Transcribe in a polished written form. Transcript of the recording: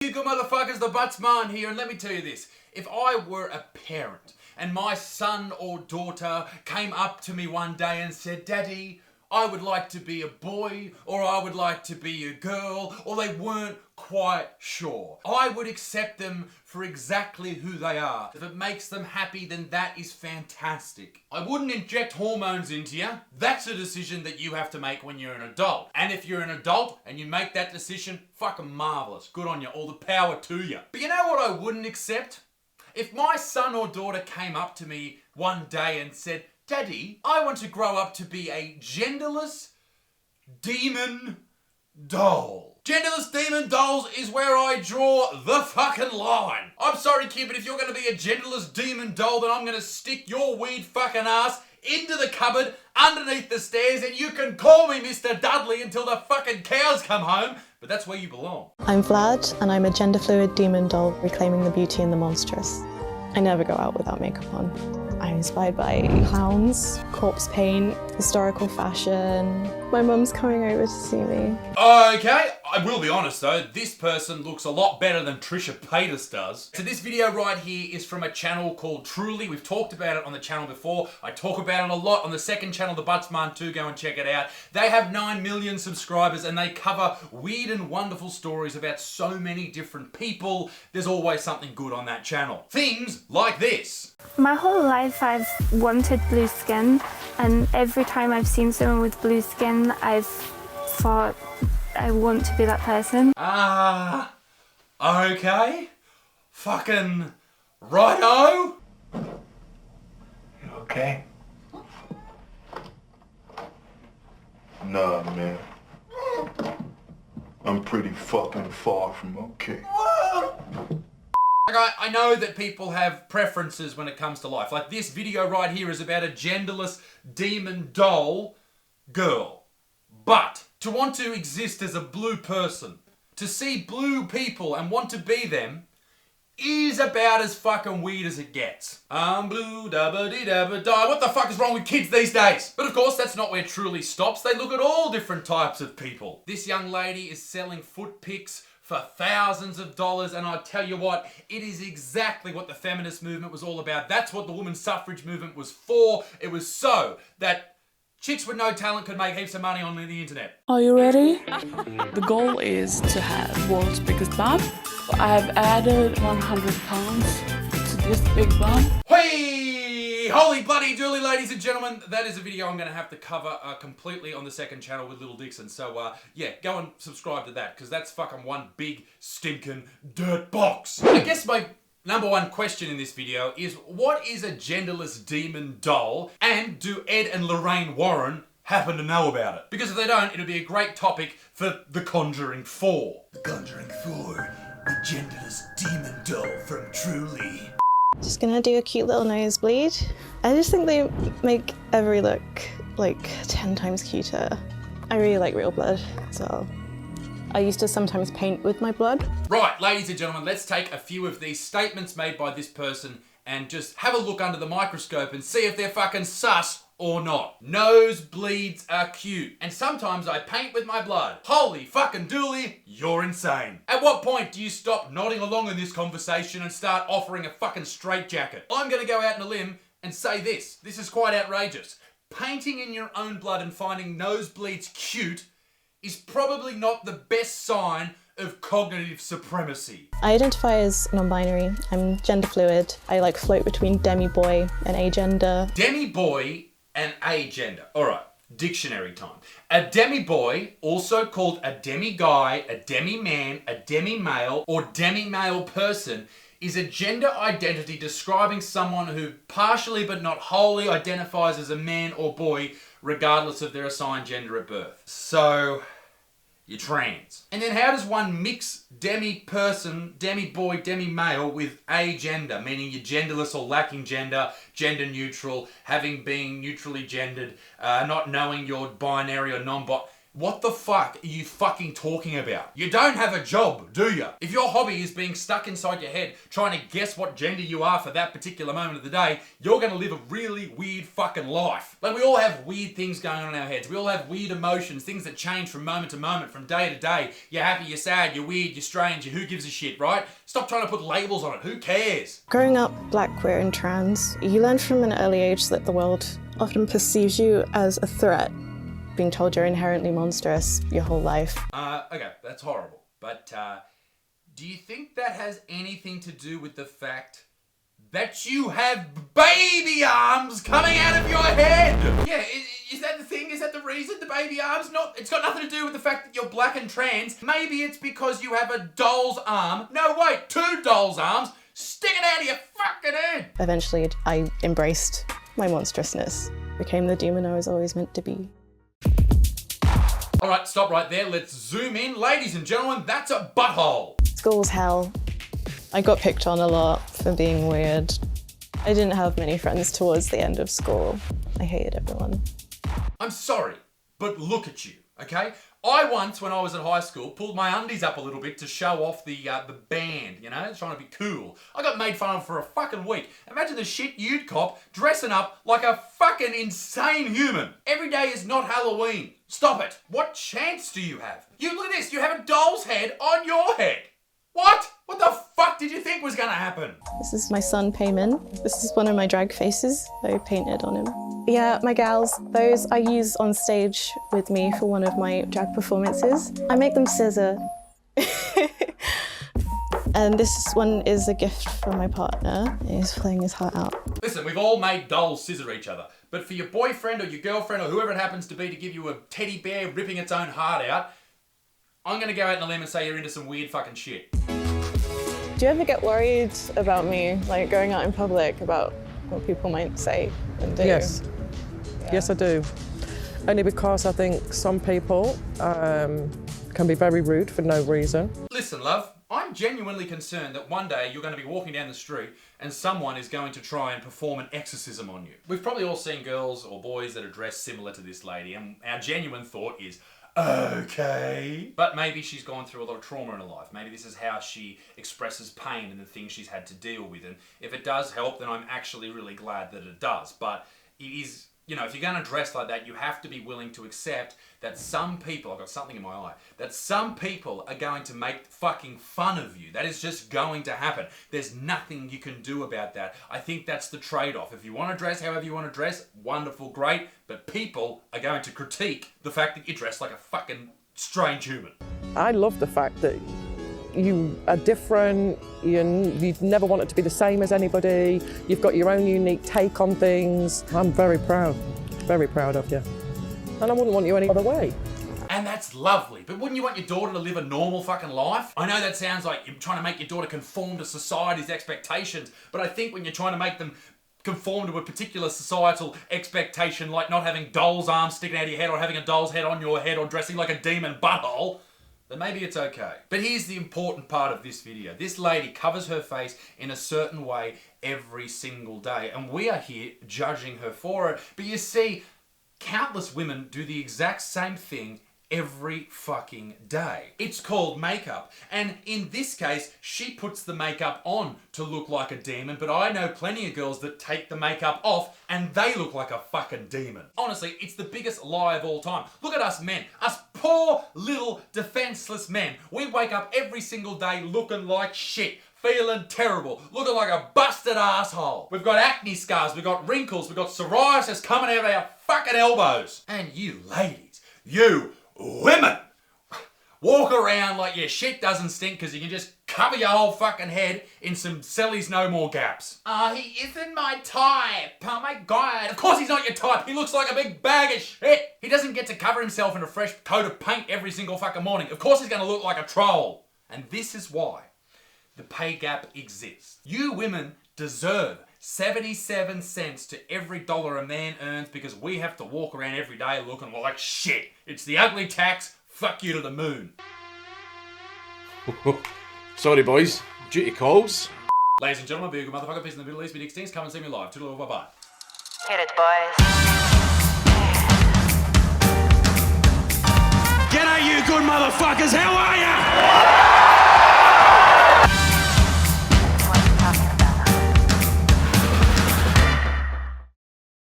You good motherfuckers, the Buttsman here, and let me tell you this. If I were a parent and my son or daughter came up to me one day and said, Daddy, I would like to be a boy, or I would like to be a girl, or they weren't quite sure, I would accept them for exactly who they are. If it makes them happy, then that is fantastic. I wouldn't inject hormones into you. That's a decision that you have to make when you're an adult. And if you're an adult and you make that decision, fucking marvellous. Good on you. All the power to you. But you know what I wouldn't accept? If my son or daughter came up to me one day and said, Daddy, I want to grow up to be a genderless demon doll. Genderless demon dolls is where I draw the fucking line. I'm sorry, kid, but if you're going to be a genderless demon doll, then I'm going to stick your weird fucking ass into the cupboard underneath the stairs, and you can call me Mr. Dudley until the fucking cows come home, but that's where you belong. I'm Vlad, and I'm a gender fluid demon doll reclaiming the beauty in the monstrous. I never go out without makeup on. I'm inspired by clowns, corpse paint, historical fashion. My mum's coming over to see me. Okay, I will be honest though, this person looks a lot better than Trisha Paytas does. So this video right here is from a channel called Truly. We've talked about it on the channel before. I talk about it a lot on the second channel, The Buttsman 2. Go and check it out. They have 9 million subscribers and they cover weird and wonderful stories about so many different people. There's always something good on that channel. Things like this. My whole life I've wanted blue skin, and every time I've seen someone with blue skin, I've thought I want to be that person. Okay. Fucking righto. You okay? Nah, man. I'm pretty fucking far from okay. I know that people have preferences when it comes to life. Like this video right here is about a genderless demon doll girl. But to want to exist as a blue person, to see blue people and want to be them, is about as fucking weird as it gets. I'm blue, dabba-dee-dabba-die. What the fuck is wrong with kids these days? But of course, that's not where Truly stops. They look at all different types of people. This young lady is selling foot pics for thousands of dollars, and I tell you what, it is exactly what the feminist movement was all about. That's what the women's suffrage movement was for. It was so that chicks with no talent could make heaps of money on the internet. Are you ready? The goal is to have world's biggest bum. I have added 100 pounds to this big bum. Whee! Holy bloody dooly, ladies and gentlemen. That is a video I'm going to have to cover completely on the second channel with Little Dixon. So, yeah, go and subscribe to that, because that's fucking one big stinking dirt box. I guess my number one question in this video is, what is a genderless demon doll, and do Ed and Lorraine Warren happen to know about it? Because if they don't, it'll be a great topic for The Conjuring 4. The Conjuring 4, the genderless demon doll from Truly. Just gonna do a cute little nosebleed. I just think they make every look like 10 times cuter. I really like real blood, so I used to sometimes paint with my blood. Right, ladies and gentlemen, let's take a few of these statements made by this person and just have a look under the microscope and see if they're fucking sus or not. Nosebleeds are cute. And sometimes I paint with my blood. Holy fucking dooly, you're insane. At what point do you stop nodding along in this conversation and start offering a fucking straitjacket? I'm gonna go out on a limb and say this. This is quite outrageous. Painting in your own blood and finding nosebleeds cute is probably not the best sign of cognitive supremacy. I identify as non-binary. I'm gender fluid. I like float between demi-boy and agender. Demi-boy and agender. Alright, dictionary time. A demi-boy, also called a demi-guy, a demi-man, a demi-male, or demi-male person, is a gender identity describing someone who partially but not wholly identifies as a man or boy, regardless of their assigned gender at birth. So, you're trans. And then how does one mix demi-person, demi-boy, demi-male with agender, meaning you're genderless or lacking gender, gender neutral, having been neutrally gendered, not knowing you're binary or non-binary? What the fuck are you fucking talking about? You don't have a job, do you? If your hobby is being stuck inside your head trying to guess what gender you are for that particular moment of the day, you're gonna live a really weird fucking life. Like, we all have weird things going on in our heads. We all have weird emotions, things that change from moment to moment, from day to day. You're happy, you're sad, you're weird, you're strange, who gives a shit, right? Stop trying to put labels on it. Who cares? Growing up black, queer and trans, you learn from an early age that the world often perceives you as a threat, being told you're inherently monstrous your whole life. Okay, that's horrible. But do you think that has anything to do with the fact that you have baby arms coming out of your head? Yeah, is that the thing? Is that the reason, the baby arms? It's got nothing to do with the fact that you're black and trans. Maybe it's because you have a doll's arm. No, wait, 2 doll's arms sticking out of your fucking head. Eventually, I embraced my monstrousness, became the demon I was always meant to be. All right, stop right there. Let's zoom in. Ladies and gentlemen, that's a butthole. School's hell. I got picked on a lot for being weird. I didn't have many friends towards the end of school. I hated everyone. I'm sorry, but look at you, okay? I once, when I was at high school, pulled my undies up a little bit to show off the band, you know, trying to be cool. I got made fun of for a fucking week. Imagine the shit you'd cop dressing up like a fucking insane human. Every day is not Halloween. Stop it. What chance do you have? You look at this, you have a doll's head on your head. What? What the fuck did you think was gonna happen? This is my son, Payman. This is one of my drag faces I painted on him. Yeah, my gals, those I use on stage with me for one of my drag performances. I make them scissor. And this one is a gift from my partner. He's playing his heart out. Listen, we've all made dolls scissor each other. But for your boyfriend or your girlfriend or whoever it happens to be to give you a teddy bear ripping its own heart out, I'm gonna go out on a limb and say you're into some weird fucking shit. Do you ever get worried about me, like going out in public, about what people might say and do? Yes. Yeah. Yes, I do. Only because I think some people can be very rude for no reason. Listen, love, I'm genuinely concerned that one day you're going to be walking down the street and someone is going to try and perform an exorcism on you. We've probably all seen girls or boys that are dressed similar to this lady, and our genuine thought is, okay. But maybe she's gone through a lot of trauma in her life. Maybe this is how she expresses pain and the things she's had to deal with. And if it does help, then I'm actually really glad that it does. But it is, you know, if you're going to dress like that, you have to be willing to accept that some people, I've got something in my eye, that some people are going to make fucking fun of you. That is just going to happen. There's nothing you can do about that. I think that's the trade-off. If you want to dress however you want to dress, wonderful, great, but people are going to critique the fact that you dress like a fucking strange human. I love the fact that you are different, you've never wanted to be the same as anybody, you've got your own unique take on things. I'm very proud of you. And I wouldn't want you any other way. And that's lovely, but wouldn't you want your daughter to live a normal fucking life? I know that sounds like you're trying to make your daughter conform to society's expectations, but I think when you're trying to make them conform to a particular societal expectation, like not having doll's arms sticking out of your head or having a doll's head on your head or dressing like a demon butthole, then maybe it's okay. But here's the important part of this video. This lady covers her face in a certain way every single day, and we are here judging her for it. But you see, countless women do the exact same thing every fucking day. It's called makeup, and in this case, she puts the makeup on to look like a demon, but I know plenty of girls that take the makeup off and they look like a fucking demon. Honestly, it's the biggest lie of all time. Look at us men, us poor little defenseless men. We wake up every single day looking like shit, feeling terrible, looking like a busted asshole. We've got acne scars, we've got wrinkles, we've got psoriasis coming out of our fucking elbows. And you ladies, you women, walk around like your shit doesn't stink because you can just cover your whole fucking head in some Selly's No More gaps. He isn't my type. Oh my God. Of course he's not your type. He looks like a big bag of shit. He doesn't get to cover himself in a fresh coat of paint every single fucking morning. Of course he's going to look like a troll. And this is why the pay gap exists. You women deserve 77 cents to every dollar a man earns because we have to walk around every day looking like shit. It's the ugly tax. Fuck you to the moon. Sorry, boys. Duty calls. Ladies and gentlemen, be a good motherfucker. Peace in the Middle East. Be extends. Come and see me live. Toodaloo, bye-bye. Hit it, boys. motherfuckers. How are ya?